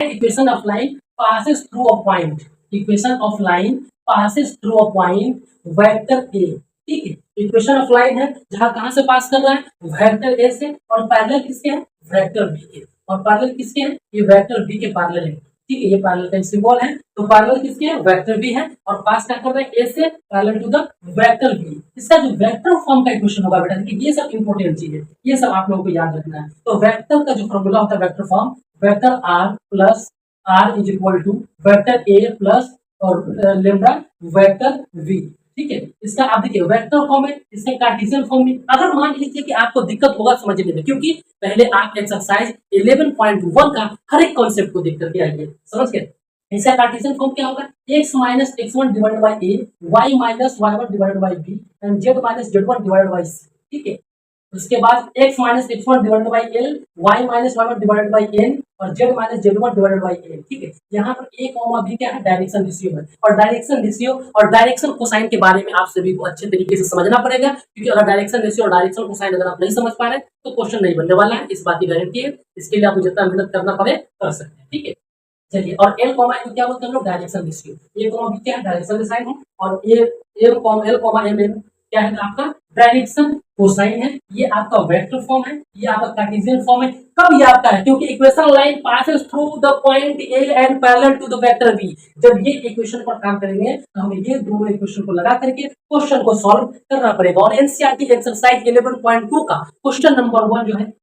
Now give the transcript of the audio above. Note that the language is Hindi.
Equation of line passes through a point, equation of line passes through a point vector A. ठीक है, इक्वेशन ऑफ लाइन है जहां कहां से पास कर रहा है वेक्टर ए से, और पैरेलल किसके है वेक्टर बी के, और पैरेलल किसके है ये वेक्टर बी के पैरेलल है। ठीक है, ये पैरेलल का सिंबल है, तो पैरेलल किसके है वेक्टर बी है, और पास क्या कर रहे हैं ए से parallel to the vector B. इसका जो वेक्टर फॉर्म का इक्वेशन होगा बेटा, देखिए ये सब इंपॉर्टेंट चीज है, ये सब आप लोगों को याद रखना है। तो वेक्टर का जो फॉर्मूला होता है vector form, vector R plus R is equal to vector A plus और लेम्डा वेक्टर वी। ठीक है, इसका आप देखिए वेक्टर फॉर्म है, इसका कार्टेशियन फॉर्म में। अगर मान लीजिए कि आपको दिक्कत होगा समझने में, क्योंकि पहले आप एक्सरसाइज 11.1 का हर एक कॉन्सेप्ट को देख करके आइए, समझ गए। इसका कार्टेशियन फॉर्म क्या होगा, x minus x1 divided by a, y minus y1 divided by b and z minus z1 divided by c। ठीक है, उसके बाद x minus x1 divided by l, y minus y1 divided by n और z minus z1 divided by a। ठीक है, यहाँ पर a कॉमा b क्या है डायरेक्शन रेशियो है, और डायरेक्शन रेशियो और डायरेक्शन कोसाइन के बारे में आप सभी को अच्छे तरीके से समझना पड़ेगा, क्योंकि अगर डायरेक्शन रेशियो और डायरेक्शन कोसाइन अगर आप नहीं समझ पा रहे तो क्वेश्चन नहीं बनने वाला है, इस बात की गारंटी है। इसके लिए आपको जितना मेहनत करना पड़े कर सकते हैं। ठीक है, चलिए, और एल कॉमा एम क्या बोलते हैं हम लोग डायरेक्शन रेशियो, ए कॉमा बी क्या है डायरेक्शन कोसाइन है, और एल कॉमा एम एम क्या है आपका डायरेक्शन कोसाइन है। ये आपका वेक्टर फॉर्म है, ये आपका कार्टेशियन फॉर्म है। कब ये आपका है, क्योंकि equation line passes through the point A and parallel to the vector B. जब ये इक्वेशन पर काम करेंगे तो हमें ये दोनों इक्वेशन को लगा करके क्वेश्चन को सॉल्व करना पड़ेगा। और एनसीईआरटी एक्सरसाइज 11.2 का क्वेश्चन नंबर 1 जो है